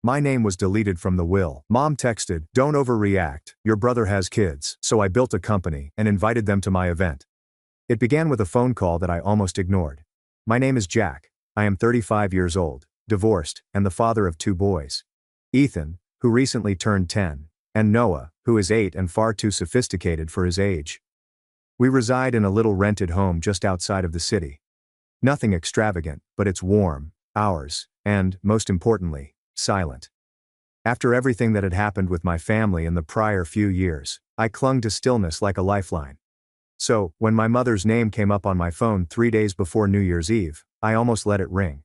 My name was deleted from the will. Mom texted, "Don't overreact, your brother has kids." So I built a company and invited them to my event. It began with a phone call that I almost ignored. "My name is Jack. I am 35 years old, divorced, and the father of 2 boys. Ethan, who recently turned 10, and Noah, who is 8 and far too sophisticated for his age. We reside in a little rented home just outside of the city. Nothing extravagant, but it's warm, ours, and, most importantly, silent." After everything that had happened with my family in the prior few years, I clung to stillness like a lifeline. So, when my mother's name came up on my phone 3 days before New Year's Eve, I almost let it ring.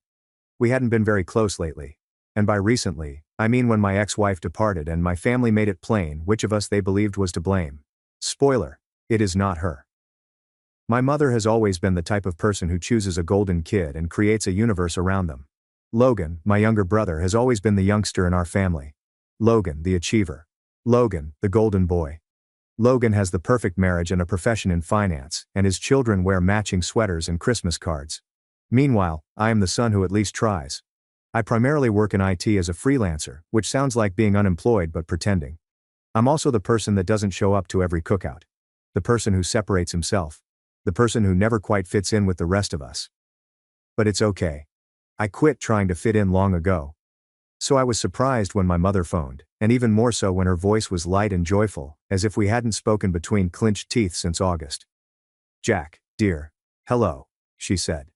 We hadn't been very close lately. And by recently, I mean when my ex-wife departed and my family made it plain which of us they believed was to blame. Spoiler, it is not her. My mother has always been the type of person who chooses a golden kid and creates a universe around them. Logan, my younger brother, has always been the youngster in our family. Logan, the achiever. Logan, the golden boy. Logan has the perfect marriage and a profession in finance, and his children wear matching sweaters and Christmas cards. Meanwhile, I am the son who at least tries. I primarily work in IT as a freelancer, which sounds like being unemployed but pretending. I'm also the person that doesn't show up to every cookout. The person who separates himself. The person who never quite fits in with the rest of us. But it's okay. I quit trying to fit in long ago. So I was surprised when my mother phoned, and even more so when her voice was light and joyful, as if we hadn't spoken between clenched teeth since August. "Jack, dear. Hello," she said.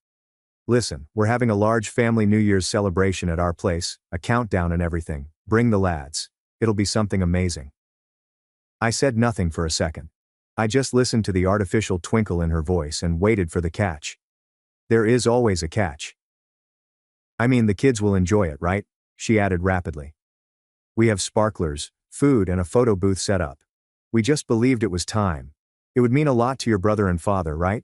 "Listen, we're having a large family New Year's celebration at our place, a countdown and everything. Bring the lads. It'll be something amazing." I said nothing for a second. I just listened to the artificial twinkle in her voice and waited for the catch. There is always a catch. "I mean, the kids will enjoy it, right?" she added rapidly. "We have sparklers, food, and a photo booth set up. We just believed it was time. It would mean a lot to your brother and father, right?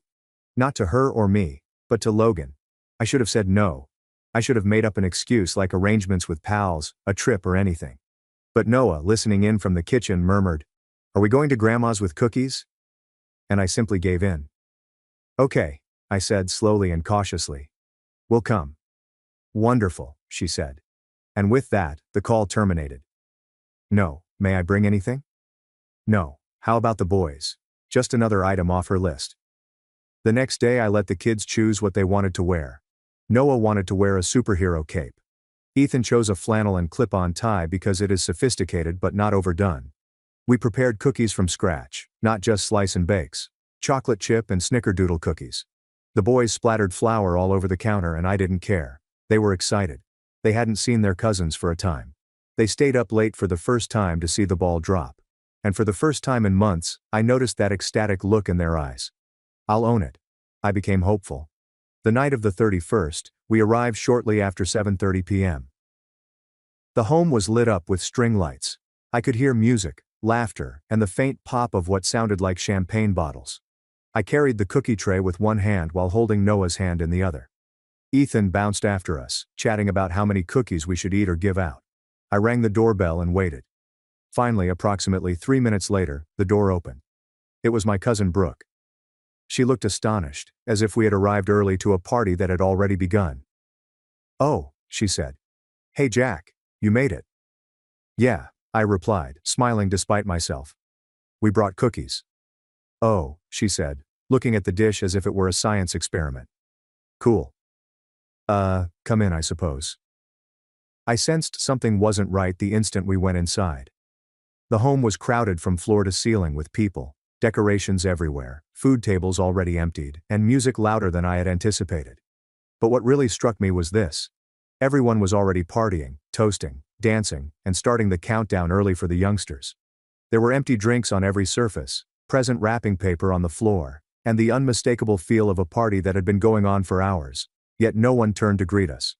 Not to her or me, but to Logan." I should have said no. I should have made up an excuse like arrangements with pals, a trip or anything. But Noah, listening in from the kitchen, murmured, "Are we going to Grandma's with cookies?" And I simply gave in. "Okay," I said slowly and cautiously. "We'll come." "Wonderful," she said. And with that, the call terminated. "No, may I bring anything?" "No, how about the boys?" Just another item off her list. The next day I let the kids choose what they wanted to wear. Noah wanted to wear a superhero cape. Ethan chose a flannel and clip-on tie because it is sophisticated but not overdone. We prepared cookies from scratch, not just slice and bakes. Chocolate chip and snickerdoodle cookies. The boys splattered flour all over the counter and I didn't care. They were excited. They hadn't seen their cousins for a time. They stayed up late for the first time to see the ball drop. And for the first time in months, I noticed that ecstatic look in their eyes. I'll own it. I became hopeful. The night of the 31st, we arrived shortly after 7:30 p.m. The home was lit up with string lights. I could hear music, laughter, and the faint pop of what sounded like champagne bottles. I carried the cookie tray with one hand while holding Noah's hand in the other. Ethan bounced after us, chatting about how many cookies we should eat or give out. I rang the doorbell and waited. Finally, approximately 3 minutes later, the door opened. It was my cousin Brooke. She looked astonished, as if we had arrived early to a party that had already begun. "Oh," she said. "Hey Jack, you made it." "Yeah," I replied, smiling despite myself. "We brought cookies." "Oh," she said, looking at the dish as if it were a science experiment. "Cool. Come in, I suppose." I sensed something wasn't right the instant we went inside. The home was crowded from floor to ceiling with people, decorations everywhere, food tables already emptied, and music louder than I had anticipated. But what really struck me was this. Everyone was already partying, toasting, dancing, and starting the countdown early for the youngsters. There were empty drinks on every surface, present wrapping paper on the floor, and the unmistakable feel of a party that had been going on for hours, yet no one turned to greet us.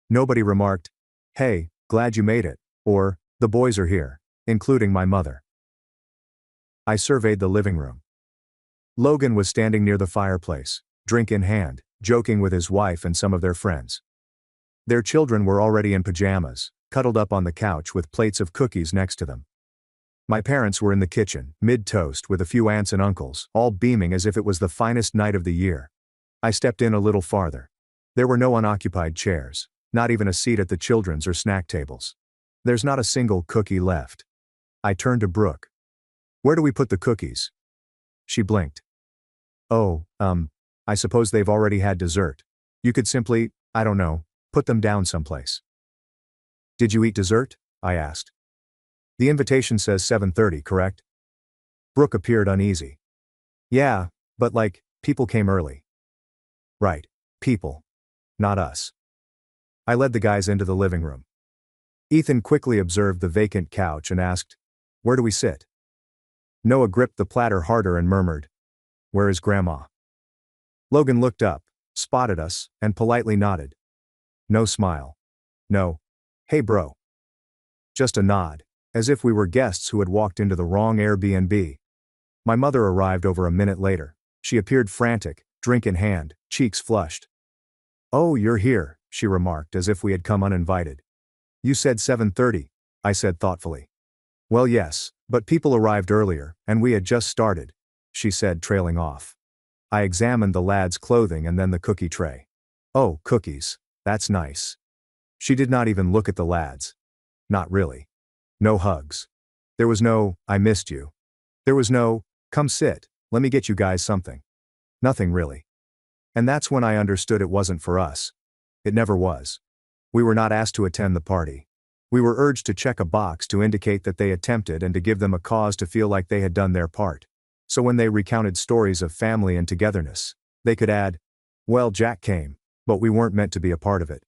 Nobody remarked, "Hey, glad you made it," or, "The boys are here," including my mother. I surveyed the living room. Logan was standing near the fireplace, drink in hand, joking with his wife and some of their friends. Their children were already in pajamas, cuddled up on the couch with plates of cookies next to them. My parents were in the kitchen, mid-toast with a few aunts and uncles, all beaming as if it was the finest night of the year. I stepped in a little farther. There were no unoccupied chairs, not even a seat at the children's or snack tables. There's not a single cookie left. I turned to Brooke. Where do we put the cookies? She blinked. Oh, I suppose they've already had dessert. You could simply, I don't know, put them down someplace. Did you eat dessert? I asked. The invitation says 7:30, correct? Brooke appeared uneasy. Yeah, but people came early. Right, people. Not us. I led the guys into the living room. Ethan quickly observed the vacant couch and asked, where do we sit? Noah gripped the platter harder and murmured, where is Grandma? Logan looked up, spotted us, and politely nodded. No smile. No, hey bro. Just a nod, as if we were guests who had walked into the wrong Airbnb. My mother arrived over a minute later. She appeared frantic, drink in hand, cheeks flushed. Oh, you're here, she remarked as if we had come uninvited. You said 7:30, I said thoughtfully. Well yes, but people arrived earlier, and we had just started, she said, trailing off. I examined the lad's clothing and then the cookie tray. Oh, cookies, that's nice. She did not even look at the lads. Not really. No hugs. There was no, I missed you. There was no, come sit, let me get you guys something. Nothing really. And that's when I understood it wasn't for us. It never was. We were not asked to attend the party. We were urged to check a box to indicate that they attempted and to give them a cause to feel like they had done their part. So when they recounted stories of family and togetherness, they could add, well, Jack came, but we weren't meant to be a part of it.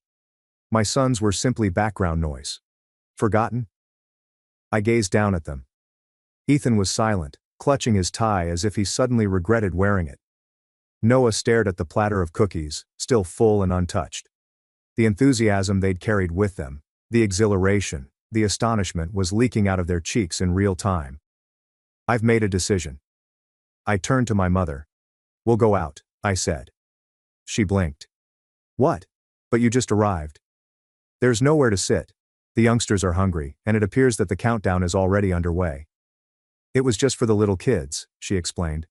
My sons were simply background noise. Forgotten? I gazed down at them. Ethan was silent, clutching his tie as if he suddenly regretted wearing it. Noah stared at the platter of cookies, still full and untouched. The enthusiasm they'd carried with them, the exhilaration, the astonishment was leaking out of their cheeks in real time. I've made a decision. I turned to my mother. We'll go out, I said. She blinked. What? But you just arrived. There's nowhere to sit. The youngsters are hungry, and it appears that the countdown is already underway. It was just for the little kids, she explained.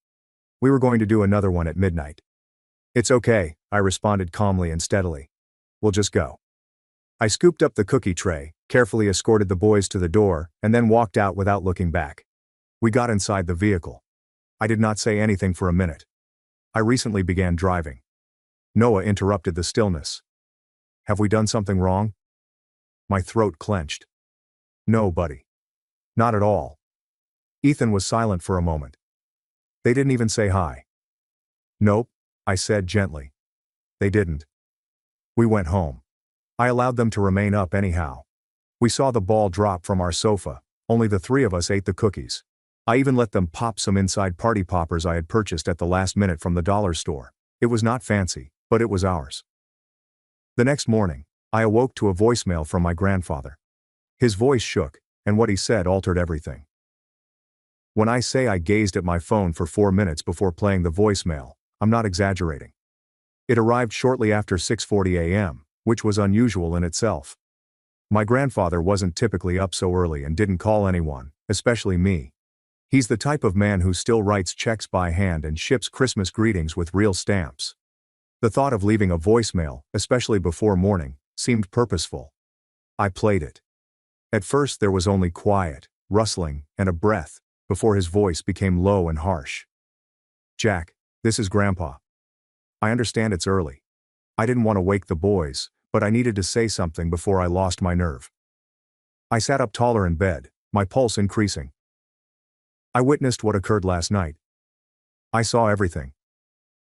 We were going to do another one at midnight. It's okay, I responded calmly and steadily. We'll just go. I scooped up the cookie tray, carefully escorted the boys to the door, and then walked out without looking back. We got inside the vehicle. I did not say anything for a minute. I recently began driving. Noah interrupted the stillness. Have we done something wrong? My throat clenched. No, buddy. Not at all. Ethan was silent for a moment. They didn't even say hi. Nope, I said gently. They didn't. We went home. I allowed them to remain up anyhow. We saw the ball drop from our sofa, only the three of us ate the cookies. I even let them pop some inside party poppers I had purchased at the last minute from the dollar store. It was not fancy, but it was ours. The next morning, I awoke to a voicemail from my grandfather. His voice shook, and what he said altered everything. When I say I gazed at my phone for 4 minutes before playing the voicemail, I'm not exaggerating. It arrived shortly after 6:40 a.m., which was unusual in itself. My grandfather wasn't typically up so early and didn't call anyone, especially me. He's the type of man who still writes checks by hand and ships Christmas greetings with real stamps. The thought of leaving a voicemail, especially before morning, seemed purposeful. I played it. At first there was only quiet, rustling, and a breath, before his voice became low and harsh. Jack, this is Grandpa. I understand it's early. I didn't want to wake the boys, but I needed to say something before I lost my nerve. I sat up taller in bed, my pulse increasing. I witnessed what occurred last night. I saw everything.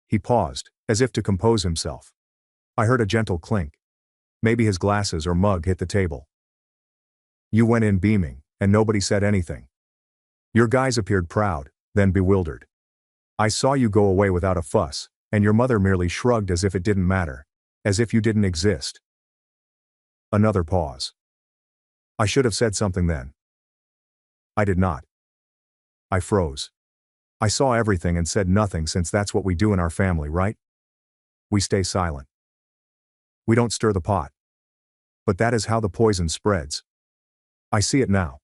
He paused, as if to compose himself. I heard a gentle clink. Maybe his glasses or mug hit the table. You went in beaming, and nobody said anything. Your guys appeared proud, then bewildered. I saw you go away without a fuss, and your mother merely shrugged as if it didn't matter, as if you didn't exist. Another pause. I should have said something then. I did not. I froze. I saw everything and said nothing since that's what we do in our family, right? We stay silent. We don't stir the pot. But that is how the poison spreads. I see it now.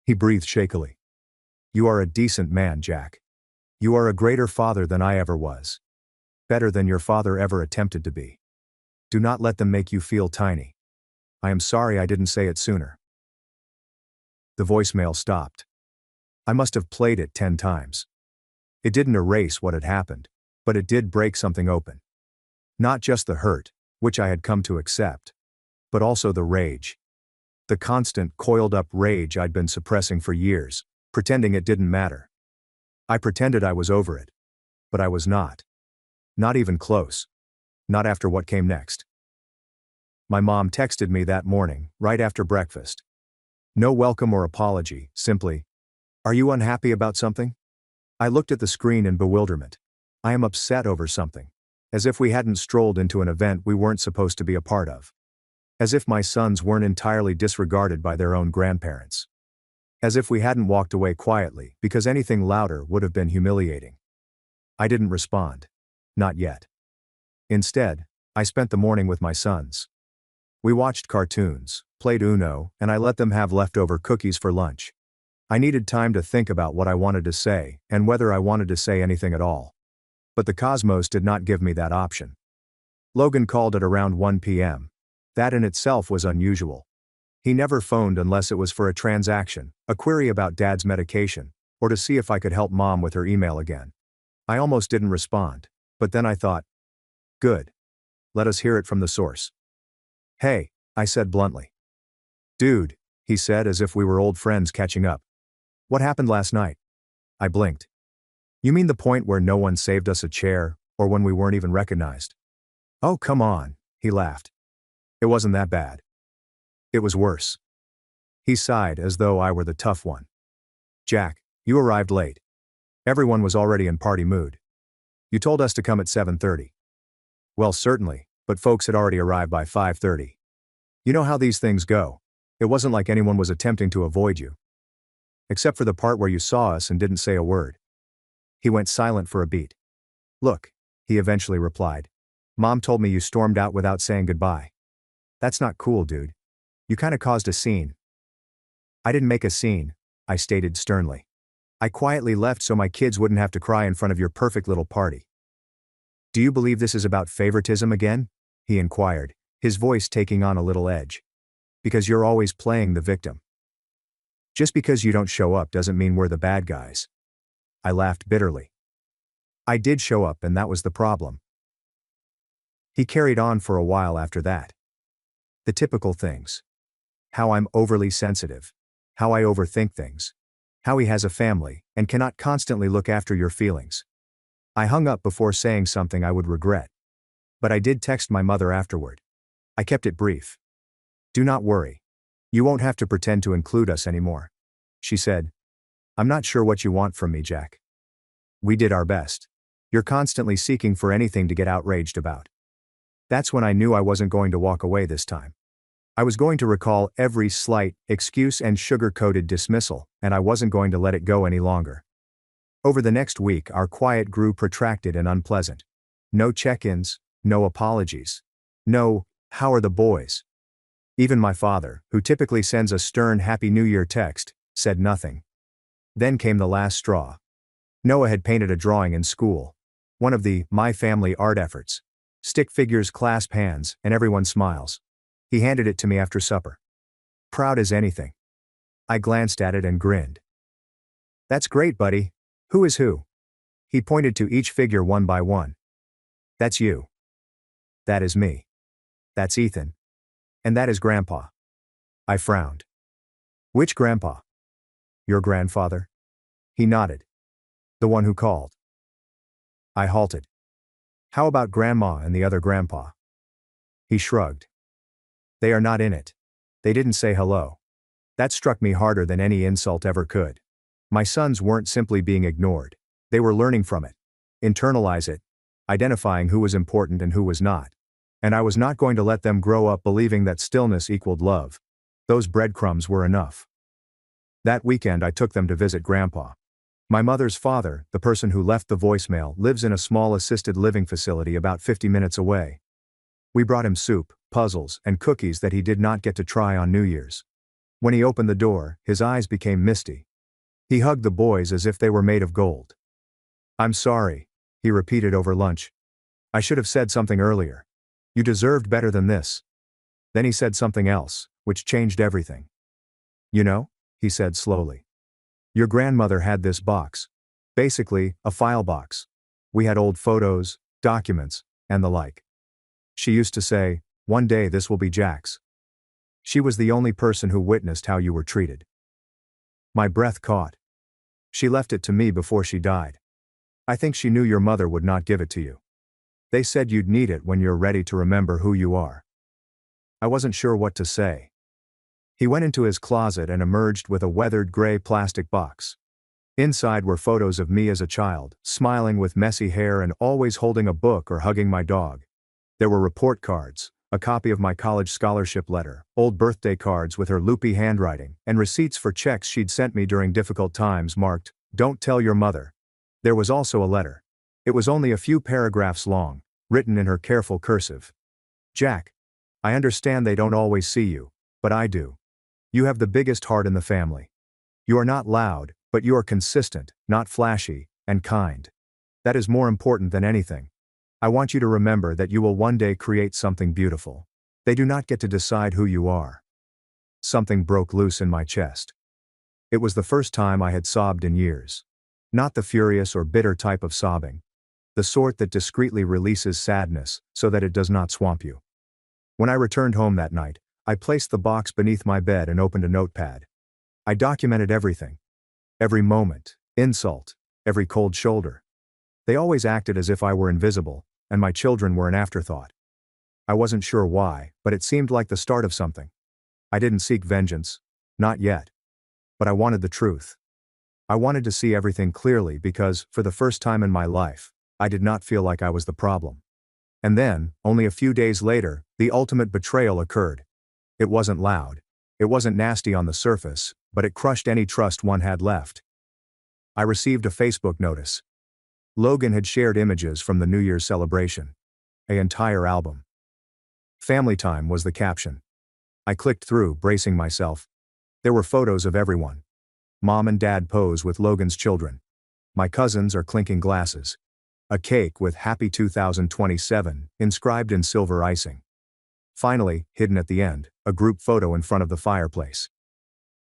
He breathed shakily. You are a decent man, Jack. You are a greater father than I ever was. Better than your father ever attempted to be. Do not let them make you feel tiny. I am sorry I didn't say it sooner. The voicemail stopped. I must have played it 10 times. It didn't erase what had happened, but it did break something open. Not just the hurt, which I had come to accept, but also the rage. The constant, coiled-up rage I'd been suppressing for years, pretending it didn't matter. I pretended I was over it. But I was not. Not even close. Not after what came next. My mom texted me that morning, right after breakfast. No welcome or apology, simply, "Are you unhappy about something?" I looked at the screen in bewilderment. I am upset over something. As if we hadn't strolled into an event we weren't supposed to be a part of. As if my sons weren't entirely disregarded by their own grandparents. As if we hadn't walked away quietly, because anything louder would have been humiliating. I didn't respond. Not yet. Instead, I spent the morning with my sons. We watched cartoons, played Uno, and I let them have leftover cookies for lunch. I needed time to think about what I wanted to say, and whether I wanted to say anything at all. But the cosmos did not give me that option. Logan called at around 1 p.m. That in itself was unusual. He never phoned unless it was for a transaction, a query about Dad's medication, or to see if I could help Mom with her email again. I almost didn't respond, but then I thought, good. Let us hear it from the source. "Hey," I said bluntly. "Dude," he said as if we were old friends catching up. "What happened last night?" I blinked. "You mean the point where no one saved us a chair, or when we weren't even recognized?" "Oh, come on," he laughed. "It wasn't that bad. It was worse." He sighed as though I were the tough one. "Jack, you arrived late. Everyone was already in party mood. You told us to come at 7:30. Well, certainly, but folks had already arrived by 5:30. You know how these things go. It wasn't like anyone was attempting to avoid you. Except for the part where you saw us and didn't say a word." He went silent for a beat. "Look," he eventually replied. "Mom told me you stormed out without saying goodbye. That's not cool, dude. You kinda caused a scene." "I didn't make a scene," I stated sternly. "I quietly left so my kids wouldn't have to cry in front of your perfect little party." "Do you believe this is about favoritism again?" he inquired, his voice taking on a little edge. "Because you're always playing the victim. Just because you don't show up doesn't mean we're the bad guys." I laughed bitterly. "I did show up and that was the problem." He carried on for a while after that. The typical things. How I'm overly sensitive. How I overthink things. How he has a family, and cannot constantly look after your feelings. I hung up before saying something I would regret. But I did text my mother afterward. I kept it brief. "Do not worry. You won't have to pretend to include us anymore," she said. "I'm not sure what you want from me, Jack. We did our best. You're constantly seeking for anything to get outraged about." That's when I knew I wasn't going to walk away this time. I was going to recall every slight excuse and sugar-coated dismissal, and I wasn't going to let it go any longer. Over the next week, our quiet grew protracted and unpleasant. No check-ins, no apologies. No, "How are the boys?" Even my father, who typically sends a stern Happy New Year text, said nothing. Then came the last straw. Noah had painted a drawing in school. One of the My Family art efforts. Stick figures clasp hands, and everyone smiles. He handed it to me after supper. Proud as anything. I glanced at it and grinned. "That's great, buddy. Who is who?" He pointed to each figure one by one. "That's you. That is me. That's Ethan. And that is Grandpa." I frowned. "Which Grandpa?" "Your grandfather." He nodded. "The one who called." I halted. "How about Grandma and the other Grandpa?" He shrugged. "They are not in it. They didn't say hello." That struck me harder than any insult ever could. My sons weren't simply being ignored. They were learning from it. Internalize it. Identifying who was important and who was not. And I was not going to let them grow up believing that stillness equaled love. Those breadcrumbs were enough. That weekend I took them to visit Grandpa. My mother's father, the person who left the voicemail, lives in a small assisted living facility about 50 minutes away. We brought him soup, puzzles, and cookies that he did not get to try on New Year's. When he opened the door, his eyes became misty. He hugged the boys as if they were made of gold. "I'm sorry," he repeated over lunch. "I should have said something earlier. You deserved better than this." Then he said something else, which changed everything. "You know? he said slowly. Your grandmother had this box. Basically, a file box. We had old photos, documents, and the like. She used to say, one day this will be Jack's. She was the only person who witnessed how you were treated. My breath caught. She left it to me before she died. I think she knew your mother would not give it to you. They said you'd need it when you're ready to remember who you are. I wasn't sure what to say. He went into his closet and emerged with a weathered gray plastic box. Inside were photos of me as a child, smiling with messy hair and always holding a book or hugging my dog. There were report cards, a copy of my college scholarship letter, old birthday cards with her loopy handwriting, and receipts for checks she'd sent me during difficult times marked, "Don't tell your mother." There was also a letter. It was only a few paragraphs long, written in her careful cursive. Jack, I understand they don't always see you, but I do. You have the biggest heart in the family. You are not loud, but you are consistent, not flashy, and kind. That is more important than anything. I want you to remember that you will one day create something beautiful. They do not get to decide who you are. Something broke loose in my chest. It was the first time I had sobbed in years. Not the furious or bitter type of sobbing. The sort that discreetly releases sadness so that it does not swamp you. When I returned home that night, I placed the box beneath my bed and opened a notepad. I documented everything. Every moment, insult, every cold shoulder. They always acted as if I were invisible, and my children were an afterthought. I wasn't sure why, but it seemed like the start of something. I didn't seek vengeance. Not yet. But I wanted the truth. I wanted to see everything clearly because, for the first time in my life, I did not feel like I was the problem. And then, only a few days later, the ultimate betrayal occurred. It wasn't loud. It wasn't nasty on the surface, but it crushed any trust one had left. I received a Facebook notice. Logan had shared images from the New Year's celebration. An entire album. Family time was the caption. I clicked through, bracing myself. There were photos of everyone. Mom and Dad pose with Logan's children. My cousins are clinking glasses. A cake with Happy 2027 inscribed in silver icing. Finally, hidden at the end, a group photo in front of the fireplace.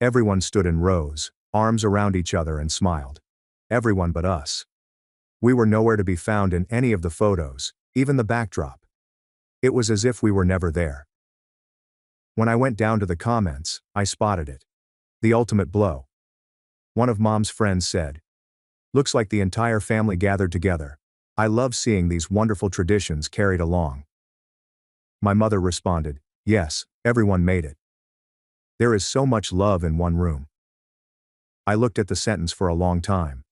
Everyone stood in rows, arms around each other and smiled. Everyone but us. We were nowhere to be found in any of the photos, even the backdrop. It was as if we were never there. When I went down to the comments, I spotted it. The ultimate blow. One of Mom's friends said, "Looks like the entire family gathered together. I love seeing these wonderful traditions carried along." My mother responded, "Yes, everyone made it. There is so much love in one room." I looked at the sentence for a long time.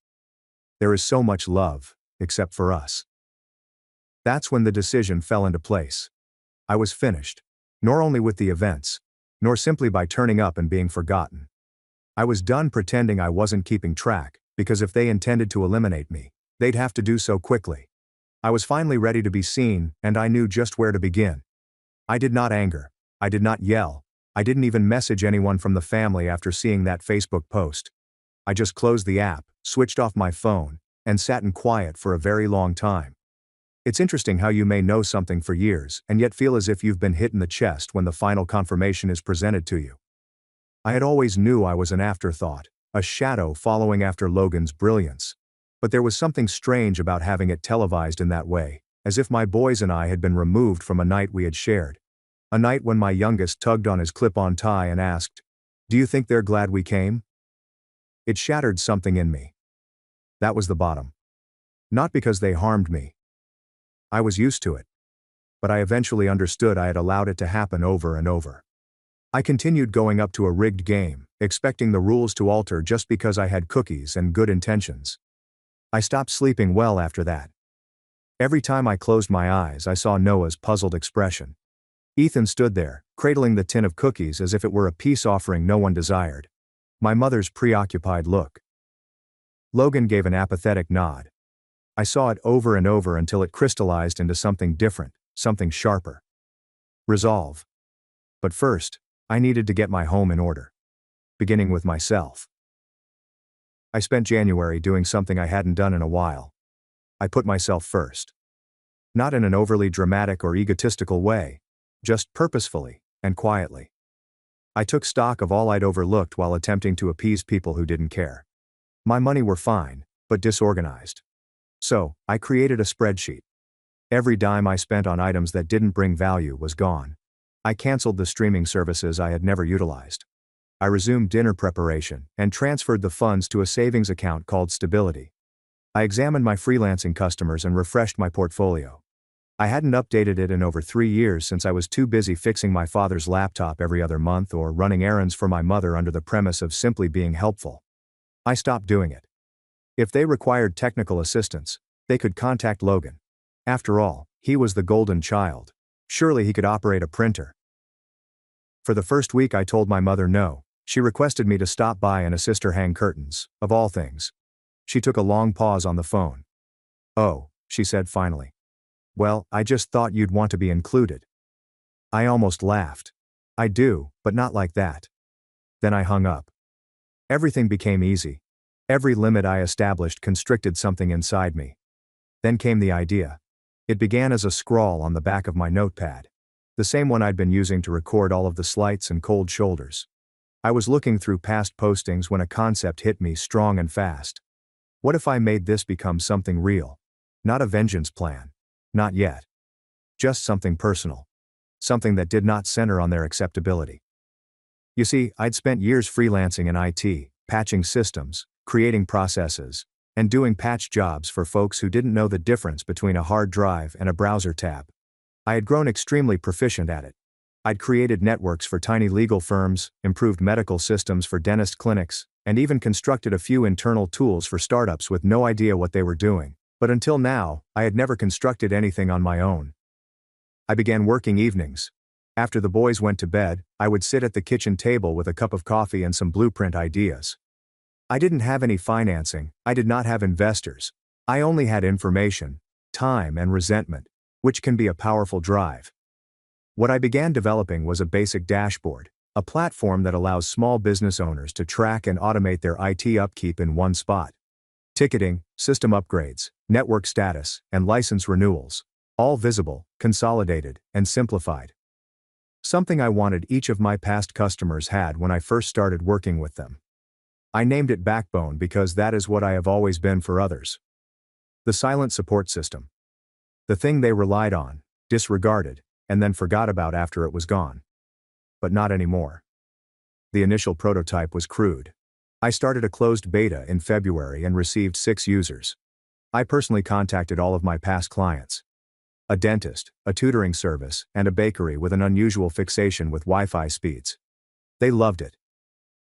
There is so much love, except for us. That's when the decision fell into place. I was finished. Nor only with the events, nor simply by turning up and being forgotten. I was done pretending I wasn't keeping track, because if they intended to eliminate me, they'd have to do so quickly. I was finally ready to be seen, and I knew just where to begin. I did not anger. I did not yell. I didn't even message anyone from the family after seeing that Facebook post. I just closed the app, switched off my phone, and sat in quiet for a very long time. It's interesting how you may know something for years and yet feel as if you've been hit in the chest when the final confirmation is presented to you. I had always knew I was an afterthought, a shadow following after Logan's brilliance. But there was something strange about having it televised in that way, as if my boys and I had been removed from a night we had shared. A night when my youngest tugged on his clip-on tie and asked, "Do you think they're glad we came?" It shattered something in me. That was the bottom. Not because they harmed me. I was used to it. But I eventually understood I had allowed it to happen over and over. I continued going up to a rigged game, expecting the rules to alter just because I had cookies and good intentions. I stopped sleeping well after that. Every time I closed my eyes, I saw Noah's puzzled expression. Ethan stood there, cradling the tin of cookies as if it were a peace offering no one desired. My mother's preoccupied look. Logan gave an apathetic nod. I saw it over and over until it crystallized into something different, something sharper. Resolve. But first, I needed to get my home in order. Beginning with myself. I spent January doing something I hadn't done in a while. I put myself first. Not in an overly dramatic or egotistical way, just purposefully and quietly. I took stock of all I'd overlooked while attempting to appease people who didn't care. My money were fine, but disorganized. So, I created a spreadsheet. Every dime I spent on items that didn't bring value was gone. I canceled the streaming services I had never utilized. I resumed dinner preparation and transferred the funds to a savings account called Stability. I examined my freelancing customers and refreshed my portfolio. I hadn't updated it in over 3 years since I was too busy fixing my father's laptop every other month or running errands for my mother under the premise of simply being helpful. I stopped doing it. If they required technical assistance, they could contact Logan. After all, he was the golden child. Surely he could operate a printer. For the first week I told my mother no. She requested me to stop by and assist her hang curtains, of all things. She took a long pause on the phone. "Oh," she said finally. "Well, I just thought you'd want to be included." I almost laughed. "I do, but not like that." Then I hung up. Everything became easy. Every limit I established constricted something inside me. Then came the idea. It began as a scrawl on the back of my notepad. The same one I'd been using to record all of the slights and cold shoulders. I was looking through past postings when a concept hit me strong and fast. What if I made this become something real? Not a vengeance plan. Not yet. Just something personal. Something that did not center on their acceptability. You see, I'd spent years freelancing in IT, patching systems, creating processes, and doing patch jobs for folks who didn't know the difference between a hard drive and a browser tab. I had grown extremely proficient at it. I'd created networks for tiny legal firms, improved medical systems for dentist clinics, and even constructed a few internal tools for startups with no idea what they were doing. But until now, I had never constructed anything on my own. I began working evenings. After the boys went to bed, I would sit at the kitchen table with a cup of coffee and some blueprint ideas. I didn't have any financing, I did not have investors. I only had information, time, and resentment, which can be a powerful drive. What I began developing was a basic dashboard, a platform that allows small business owners to track and automate their IT upkeep in one spot. Ticketing, system upgrades, network status, and license renewals, all visible, consolidated, and simplified. Something I wanted each of my past customers had when I first started working with them. I named it Backbone because that is what I have always been for others. The silent support system. The thing they relied on, disregarded, and then forgot about after it was gone. But not anymore. The initial prototype was crude. I started a closed beta in February and received 6 users. I personally contacted all of my past clients. A dentist, a tutoring service, and a bakery with an unusual fixation with Wi-Fi speeds. They loved it.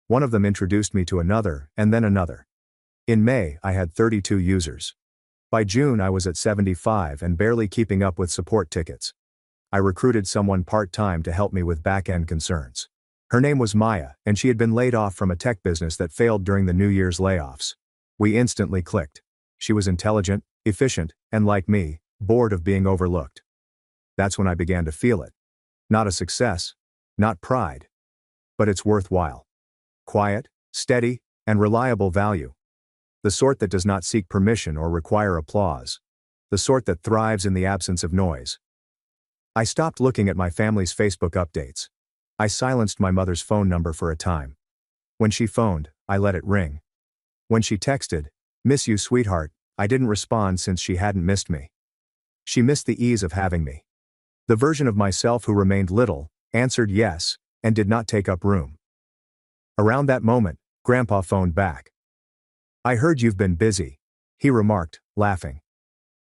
One of them introduced me to another, and then another. In May, I had 32 users. By June I was at 75 and barely keeping up with support tickets. I recruited someone part-time to help me with back-end concerns. Her name was Maya, and she had been laid off from a tech business that failed during the New Year's layoffs. We instantly clicked. She was intelligent, efficient, and like me, bored of being overlooked. That's when I began to feel it. Not a success, not pride. But it's worthwhile. Quiet, steady, and reliable value. The sort that does not seek permission or require applause. The sort that thrives in the absence of noise. I stopped looking at my family's Facebook updates. I silenced my mother's phone number for a time. When she phoned, I let it ring. When she texted, "Miss you, sweetheart," I didn't respond since she hadn't missed me. She missed the ease of having me. The version of myself who remained little, answered yes, and did not take up room. Around that moment, Grandpa phoned back. "I heard you've been busy," he remarked, laughing.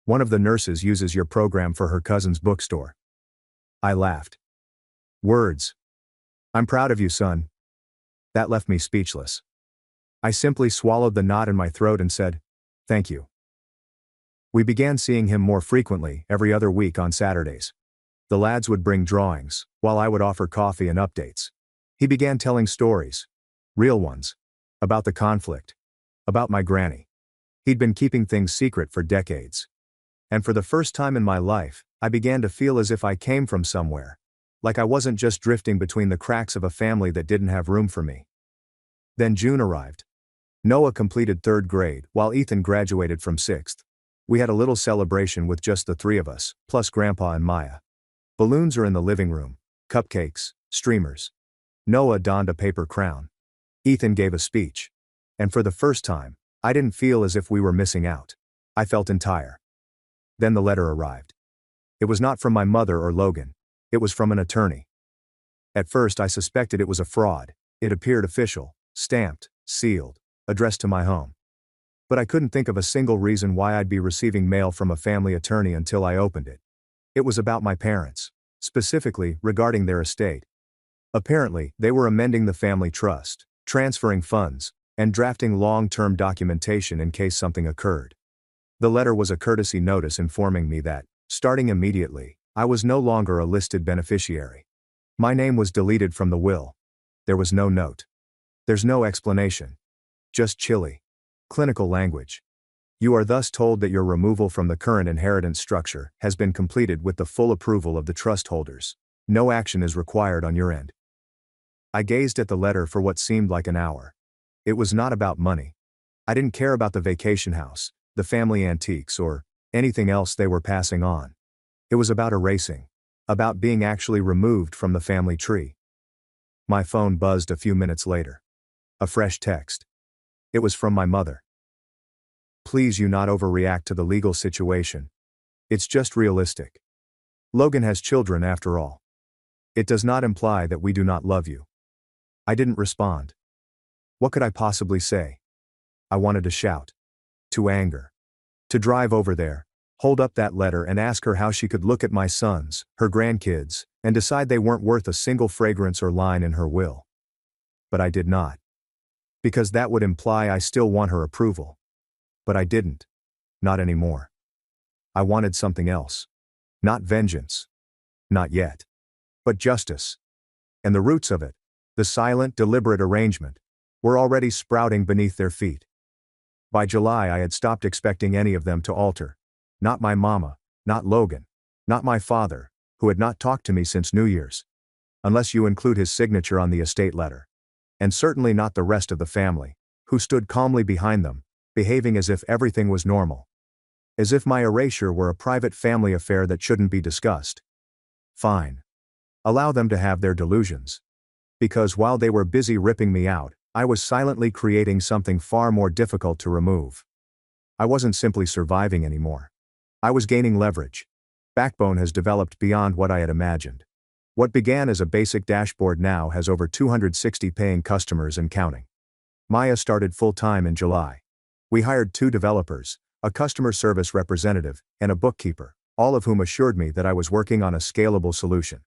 "One of the nurses uses your program for her cousin's bookstore." I laughed. Words. "I'm proud of you, son." That left me speechless. I simply swallowed the knot in my throat and said, "Thank you." We began seeing him more frequently, every other week on Saturdays. The lads would bring drawings, while I would offer coffee and updates. He began telling stories. Real ones. About the conflict. About my granny. He'd been keeping things secret for decades. And for the first time in my life, I began to feel as if I came from somewhere. Like I wasn't just drifting between the cracks of a family that didn't have room for me. Then June arrived. Noah completed 3rd grade, while Ethan graduated from 6th. We had a little celebration with just the 3 of us, plus Grandpa and Maya. Balloons are in the living room, cupcakes, streamers. Noah donned a paper crown. Ethan gave a speech. And for the first time, I didn't feel as if we were missing out. I felt entire. Then the letter arrived. It was not from my mother or Logan. It was from an attorney. At first I suspected it was a fraud. It appeared official, stamped, sealed, addressed to my home. But I couldn't think of a single reason why I'd be receiving mail from a family attorney until I opened it. It was about my parents, specifically regarding their estate. Apparently, they were amending the family trust, transferring funds, and drafting long-term documentation in case something occurred. The letter was a courtesy notice informing me that, starting immediately, I was no longer a listed beneficiary. My name was deleted from the will. There was no note. There's no explanation. Just chilly, clinical language. You are thus told that your removal from the current inheritance structure has been completed with the full approval of the trust holders. No action is required on your end. I gazed at the letter for what seemed like an hour. It was not about money. I didn't care about the vacation house, the family antiques, or anything else they were passing on. It was about erasing. About being actually removed from the family tree. My phone buzzed a few minutes later. A fresh text. It was from my mother. Please you not overreact to the legal situation. It's just realistic. Logan has children after all. It does not imply that we do not love you. I didn't respond. What could I possibly say? I wanted to shout. To anger. To drive over there, hold up that letter and ask her how she could look at my sons, her grandkids, and decide they weren't worth a single fragrance or line in her will. But I did not. Because that would imply I still want her approval. But I didn't. Not anymore. I wanted something else. Not vengeance. Not yet. But justice. And the roots of it, the silent, deliberate arrangement, were already sprouting beneath their feet. By July I had stopped expecting any of them to alter. Not my mama, not Logan, not my father, who had not talked to me since New Year's. Unless you include his signature on the estate letter. And certainly not the rest of the family, who stood calmly behind them, behaving as if everything was normal. As if my erasure were a private family affair that shouldn't be discussed. Fine. Allow them to have their delusions. Because while they were busy ripping me out, I was silently creating something far more difficult to remove. I wasn't simply surviving anymore. I was gaining leverage. Backbone has developed beyond what I had imagined. What began as a basic dashboard now has over 260 paying customers and counting. Maya started full-time in July. We hired 2 developers, a customer service representative, and a bookkeeper, all of whom assured me that I was working on a scalable solution.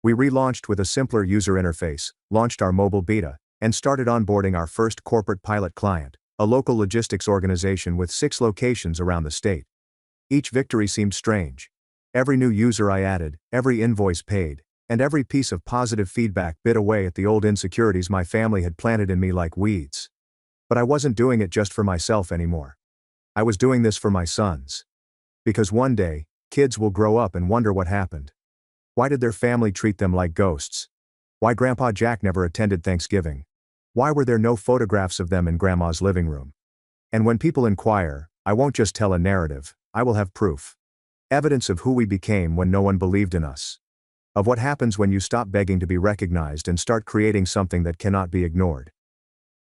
We relaunched with a simpler user interface, launched our mobile beta, and started onboarding our first corporate pilot client, a local logistics organization with 6 locations around the state. Each victory seemed strange. Every new user I added, every invoice paid, and every piece of positive feedback bit away at the old insecurities my family had planted in me like weeds. But I wasn't doing it just for myself anymore. I was doing this for my sons. Because one day, kids will grow up and wonder what happened. Why did their family treat them like ghosts? Why Grandpa Jack never attended Thanksgiving? Why were there no photographs of them in Grandma's living room? And when people inquire, I won't just tell a narrative, I will have proof. Evidence of who we became when no one believed in us. Of what happens when you stop begging to be recognized and start creating something that cannot be ignored.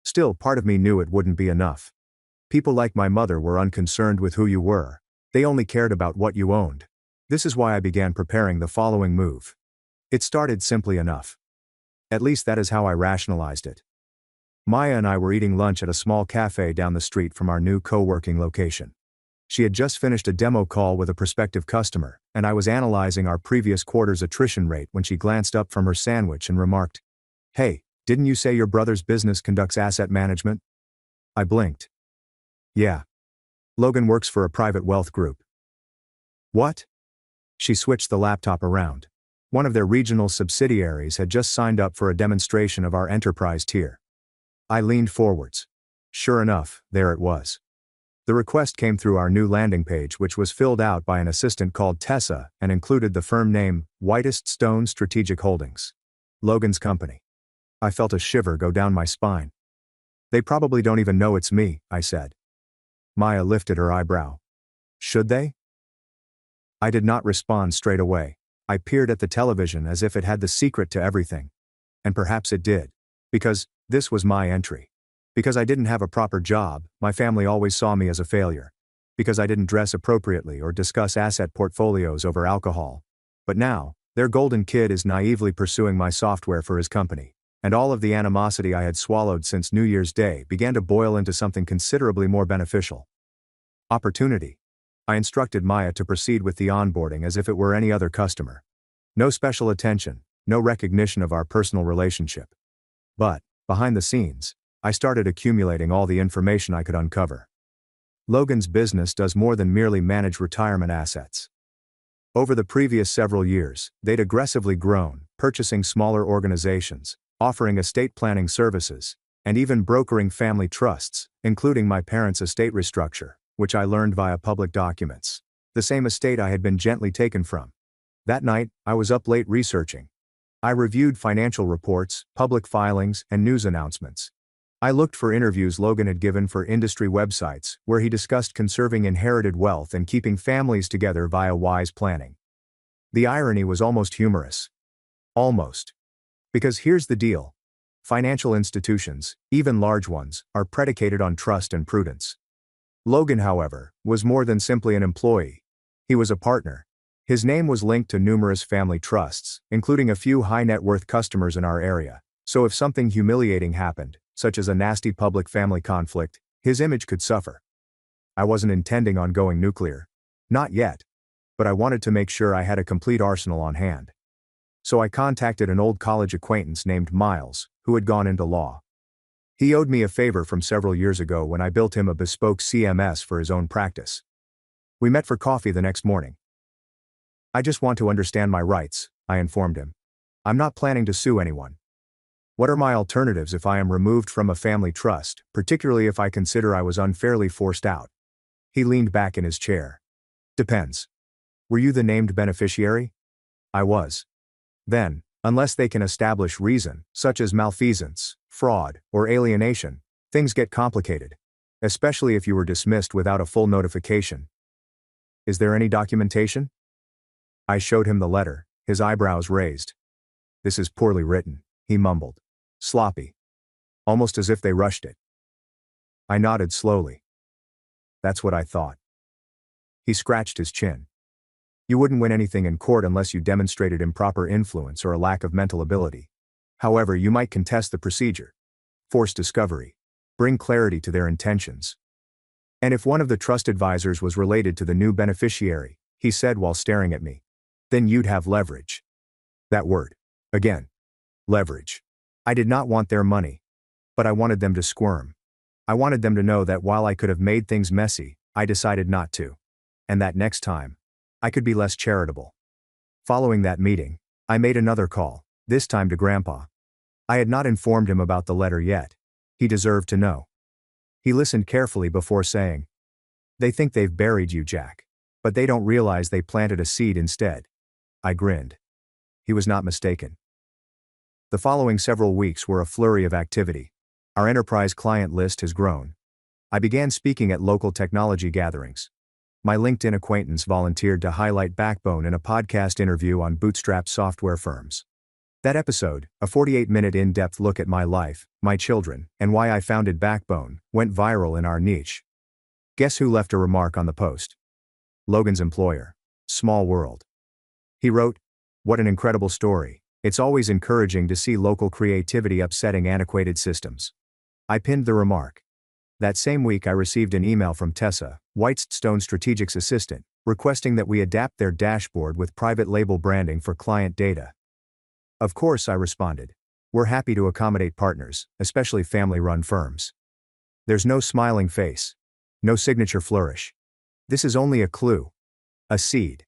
Still, part of me knew it wouldn't be enough. People like my mother were unconcerned with who you were. They only cared about what you owned. This is why I began preparing the following move. It started simply enough. At least that is how I rationalized it. Maya and I were eating lunch at a small cafe down the street from our new co-working location. She had just finished a demo call with a prospective customer, and I was analyzing our previous quarter's attrition rate when she glanced up from her sandwich and remarked, "Hey, didn't you say your brother's business conducts asset management?" I blinked. "Yeah. Logan works for a private wealth group." "What?" She switched the laptop around. One of their regional subsidiaries had just signed up for a demonstration of our enterprise tier. I leaned forwards. Sure enough, there it was. The request came through our new landing page, which was filled out by an assistant called Tessa and included the firm name, Whitest Stone Strategic Holdings. Logan's company. I felt a shiver go down my spine. "They probably don't even know it's me," I said. Maya lifted her eyebrow. "Should they?" I did not respond straight away. I peered at the television as if it had the secret to everything. And perhaps it did. Because this was my entry. Because I didn't have a proper job, my family always saw me as a failure. Because I didn't dress appropriately or discuss asset portfolios over alcohol. But now, their golden kid is naively pursuing my software for his company. And all of the animosity I had swallowed since New Year's Day began to boil into something considerably more beneficial. Opportunity. I instructed Maya to proceed with the onboarding as if it were any other customer. No special attention, no recognition of our personal relationship. But, behind the scenes, I started accumulating all the information I could uncover. Logan's business does more than merely manage retirement assets. Over the previous several years, they'd aggressively grown, purchasing smaller organizations, offering estate planning services, and even brokering family trusts, including my parents' estate restructure, which I learned via public documents. The same estate I had been gently taken from. That night, I was up late researching. I reviewed financial reports, public filings, and news announcements. I looked for interviews Logan had given for industry websites, where he discussed conserving inherited wealth and keeping families together via wise planning. The irony was almost humorous. Almost. Because here's the deal. Financial institutions, even large ones, are predicated on trust and prudence. Logan, however, was more than simply an employee. He was a partner. His name was linked to numerous family trusts, including a few high-net-worth customers in our area, so if something humiliating happened, such as a nasty public family conflict, his image could suffer. I wasn't intending on going nuclear. Not yet. But I wanted to make sure I had a complete arsenal on hand. So I contacted an old college acquaintance named Miles, who had gone into law. He owed me a favor from several years ago when I built him a bespoke CMS for his own practice. We met for coffee the next morning. I just want to understand my rights, I informed him. I'm not planning to sue anyone. What are my alternatives if I am removed from a family trust, particularly if I consider I was unfairly forced out? He leaned back in his chair. Depends. Were you the named beneficiary? I was. Then, unless they can establish reason, such as malfeasance, fraud, or alienation, things get complicated. Especially if you were dismissed without a full notification. Is there any documentation? I showed him the letter, his eyebrows raised. This is poorly written, he mumbled. Sloppy. Almost as if they rushed it. I nodded slowly. That's what I thought. He scratched his chin. You wouldn't win anything in court unless you demonstrated improper influence or a lack of mental ability. However, you might contest the procedure. Force discovery. Bring clarity to their intentions. And if one of the trust advisors was related to the new beneficiary, he said while staring at me, then you'd have leverage. That word. Again. Leverage. I did not want their money. But I wanted them to squirm. I wanted them to know that while I could have made things messy, I decided not to. And that next time, I could be less charitable. Following that meeting, I made another call, this time to Grandpa. I had not informed him about the letter yet. He deserved to know. He listened carefully before saying, They think they've buried you, Jack. But they don't realize they planted a seed instead. I grinned. He was not mistaken. The following several weeks were a flurry of activity. Our enterprise client list has grown. I began speaking at local technology gatherings. My LinkedIn acquaintance volunteered to highlight Backbone in a podcast interview on bootstrapped software firms. That episode, a 48-minute in-depth look at my life, my children, and why I founded Backbone, went viral in our niche. Guess who left a remark on the post? Logan's employer. Small world. He wrote, What an incredible story. It's always encouraging to see local creativity upsetting antiquated systems. I pinned the remark. That same week I received an email from Tessa, Whitestone Strategic's assistant, requesting that we adapt their dashboard with private label branding for client data. Of course, I responded. We're happy to accommodate partners, especially family-run firms. There's no smiling face. No signature flourish. This is only a clue. A seed.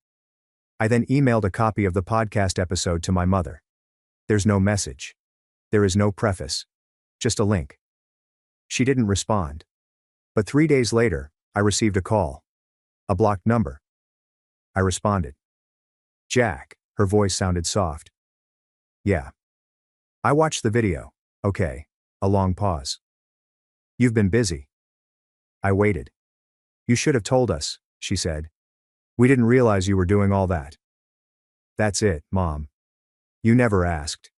I then emailed a copy of the podcast episode to my mother. There's no message. There is no preface. Just a link. She didn't respond. But 3 days later, I received a call. A blocked number. I responded. Jack, her voice sounded soft. Yeah. I watched the video. Okay. A long pause. You've been busy. I waited. You should have told us, she said. We didn't realize you were doing all that. That's it, Mom. You never asked.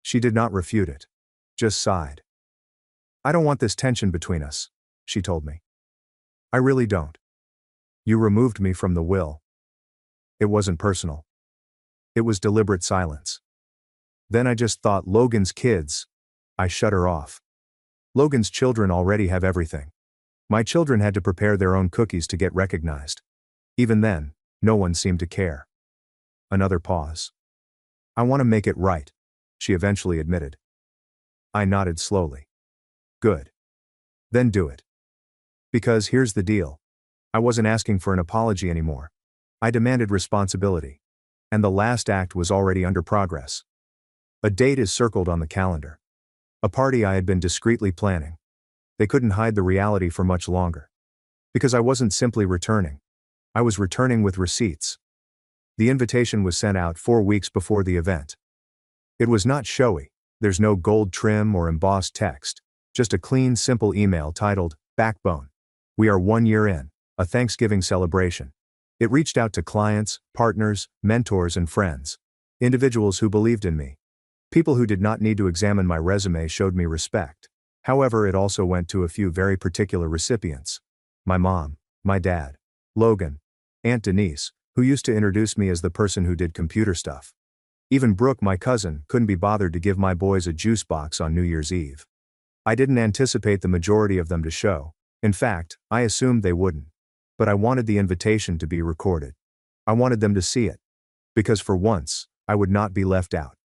She did not refute it. Just sighed. I don't want this tension between us, she told me. I really don't. You removed me from the will. It wasn't personal. It was deliberate silence. Then I just thought Logan's kids. I shut her off. Logan's children already have everything. My children had to prepare their own cookies to get recognized. Even then, no one seemed to care. Another pause. I want to make it right, she eventually admitted. I nodded slowly. Good. Then do it. Because here's the deal. I wasn't asking for an apology anymore. I demanded responsibility. And the last act was already under progress. A date is circled on the calendar. A party I had been discreetly planning. They couldn't hide the reality for much longer. Because I wasn't simply returning. I was returning with receipts. The invitation was sent out 4 weeks before the event. It was not showy. There's no gold trim or embossed text. Just a clean, simple email titled, Backbone. We are 1 year in, a Thanksgiving celebration. It reached out to clients, partners, mentors and friends. Individuals who believed in me. People who did not need to examine my resume showed me respect. However, it also went to a few very particular recipients. My mom, my dad, Logan, Aunt Denise, who used to introduce me as the person who did computer stuff. Even Brooke, my cousin, couldn't be bothered to give my boys a juice box on New Year's Eve. I didn't anticipate the majority of them to show. In fact, I assumed they wouldn't. But I wanted the invitation to be recorded. I wanted them to see it. Because for once, I would not be left out.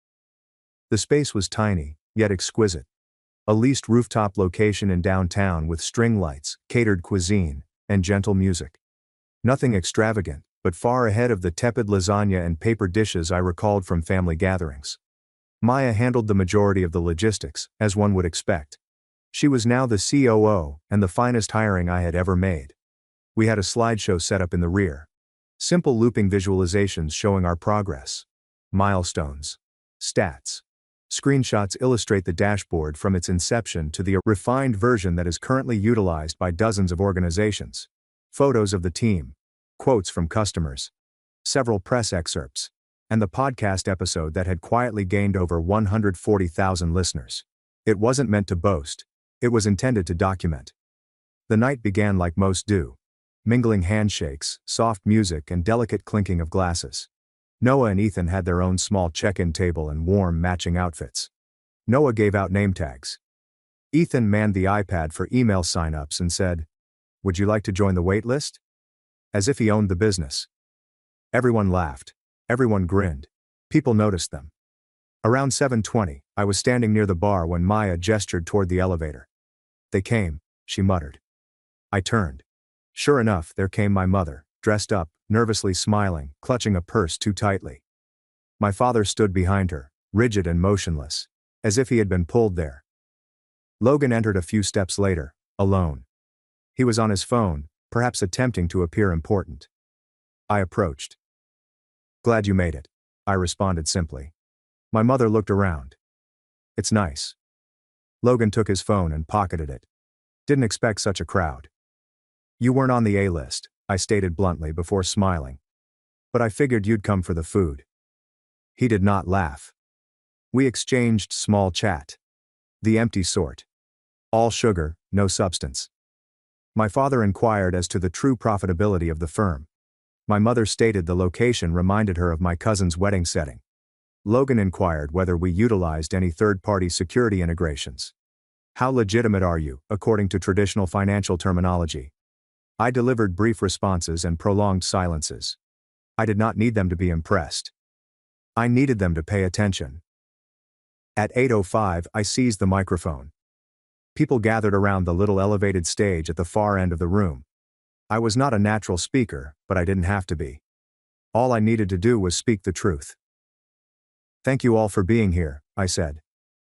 The space was tiny, yet exquisite. A leased rooftop location in downtown with string lights, catered cuisine, and gentle music. Nothing extravagant, but far ahead of the tepid lasagna and paper dishes I recalled from family gatherings. Maya handled the majority of the logistics, as one would expect. She was now the COO and the finest hiring I had ever made. We had a slideshow set up in the rear. Simple looping visualizations showing our progress. Milestones. Stats. Screenshots illustrate the dashboard from its inception to the refined version that is currently utilized by dozens of organizations. Photos of the team. Quotes from customers. Several press excerpts. And the podcast episode that had quietly gained over 140,000 listeners. It wasn't meant to boast. It was intended to document. The night began like most do. Mingling handshakes, soft music and delicate clinking of glasses. Noah and Ethan had their own small check-in table and warm matching outfits. Noah gave out name tags. Ethan manned the iPad for email sign-ups and said, "Would you like to join the wait list?" As if he owned the business. Everyone laughed. Everyone grinned. People noticed them. Around 7:20, I was standing near the bar when Maya gestured toward the elevator. "They came," she muttered. I turned. Sure enough, there came my mother, dressed up, nervously smiling, clutching a purse too tightly. My father stood behind her, rigid and motionless, as if he had been pulled there. Logan entered a few steps later, alone. He was on his phone, perhaps attempting to appear important. I approached. "Glad you made it," I responded simply. My mother looked around. "It's nice." Logan took his phone and pocketed it. "Didn't expect such a crowd." "You weren't on the A list," I stated bluntly before smiling. "But I figured you'd come for the food." He did not laugh. We exchanged small chat. The empty sort. All sugar, no substance. My father inquired as to the true profitability of the firm. My mother stated the location reminded her of my cousin's wedding setting. Logan inquired whether we utilized any third-party security integrations. How legitimate are you, according to traditional financial terminology? I delivered brief responses and prolonged silences. I did not need them to be impressed. I needed them to pay attention. At 8:05, I seized the microphone. People gathered around the little elevated stage at the far end of the room. I was not a natural speaker, but I didn't have to be. All I needed to do was speak the truth. "Thank you all for being here," I said.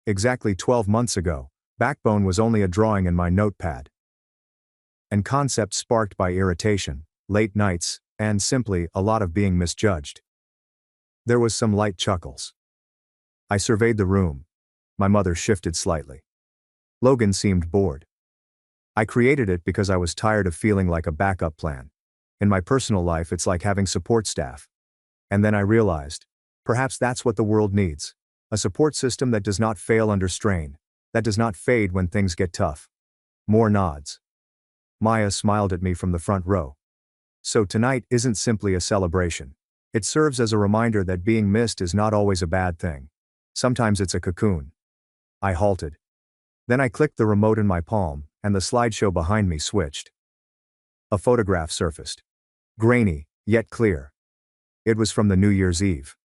Exactly 12 months ago, Backbone was only a drawing in my notepad. And concepts sparked by irritation, late nights, and simply a lot of being misjudged. There was some light chuckles. I surveyed the room. My mother shifted slightly. Logan seemed bored. I created it because I was tired of feeling like a backup plan. In my personal life, it's like having support staff. And then I realized, perhaps that's what the world needs. A support system that does not fail under strain, that does not fade when things get tough. More nods. Maya smiled at me from the front row. So tonight isn't simply a celebration. It serves as a reminder that being missed is not always a bad thing. Sometimes it's a cocoon. I halted. Then I clicked the remote in my palm, and the slideshow behind me switched. A photograph surfaced. Grainy, yet clear. It was from the New Year's Eve.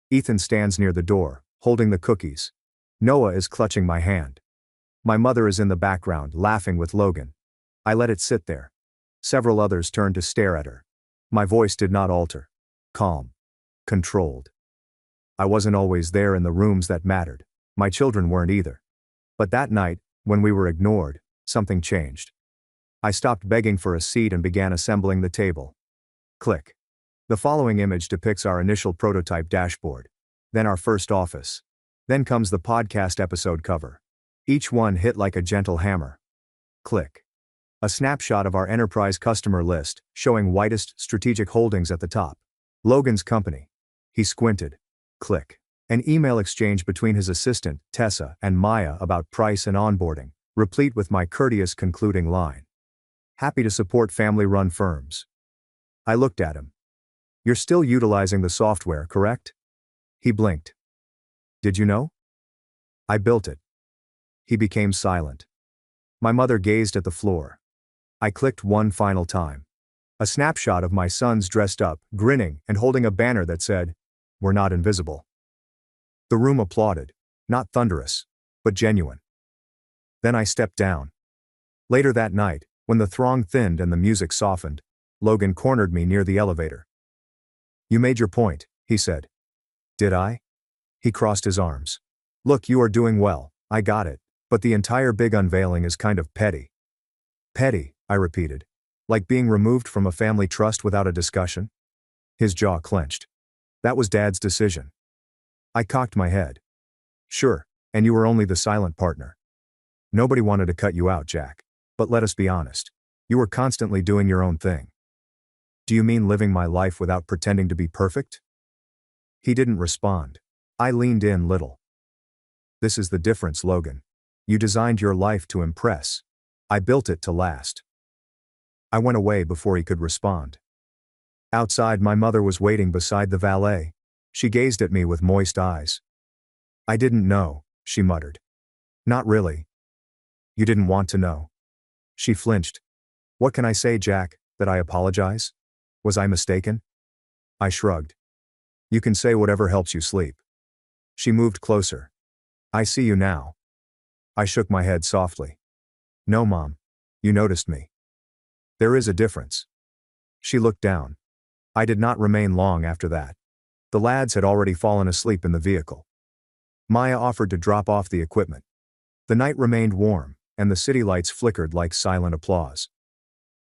Ethan stands near the door, holding the cookies. Noah is clutching my hand. My mother is in the background, laughing with Logan. I let it sit there. Several others turned to stare at her. My voice did not alter. Calm. Controlled. I wasn't always there in the rooms that mattered. My children weren't either. But that night, when we were ignored, something changed. I stopped begging for a seat and began assembling the table. Click. The following image depicts our initial prototype dashboard. Then our first office. Then comes the podcast episode cover. Each one hit like a gentle hammer. Click. A snapshot of our enterprise customer list, showing Whitest Strategic Holdings at the top. Logan's company. He squinted. Click. An email exchange between his assistant, Tessa, and Maya about price and onboarding, replete with my courteous concluding line. Happy to support family-run firms. I looked at him. You're still utilizing the software, correct? He blinked. Did you know? I built it. He became silent. My mother gazed at the floor. I clicked one final time. A snapshot of my sons dressed up, grinning, and holding a banner that said, "We're not invisible." The room applauded, not thunderous, but genuine. Then I stepped down. Later that night, when the throng thinned and the music softened, Logan cornered me near the elevator. You made your point, he said. Did I? He crossed his arms. Look, you are doing well, I got it, but the entire big unveiling is kind of petty. Petty, I repeated. Like being removed from a family trust without a discussion? His jaw clenched. That was Dad's decision. I cocked my head. Sure, and you were only the silent partner. Nobody wanted to cut you out, Jack. But let us be honest. You were constantly doing your own thing. Do you mean living my life without pretending to be perfect? He didn't respond. I leaned in little. This is the difference, Logan. You designed your life to impress. I built it to last. I went away before he could respond. Outside, my mother was waiting beside the valet. She gazed at me with moist eyes. I didn't know, she muttered. Not really. You didn't want to know. She flinched. What can I say, Jack, that I apologize? Was I mistaken? I shrugged. You can say whatever helps you sleep. She moved closer. I see you now. I shook my head softly. No, Mom. You noticed me. There is a difference. She looked down. I did not remain long after that. The lads had already fallen asleep in the vehicle. Maya offered to drop off the equipment. The night remained warm, and the city lights flickered like silent applause.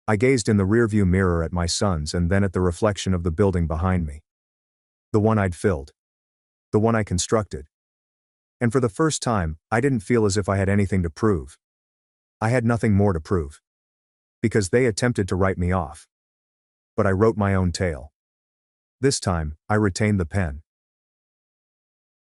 I gazed in the rearview mirror at my sons and then at the reflection of the building behind me. The one I'd filled. The one I constructed. And for the first time, I didn't feel as if I had anything to prove. I had nothing more to prove. Because they attempted to write me off. But I wrote my own tale. This time, I retained the pen.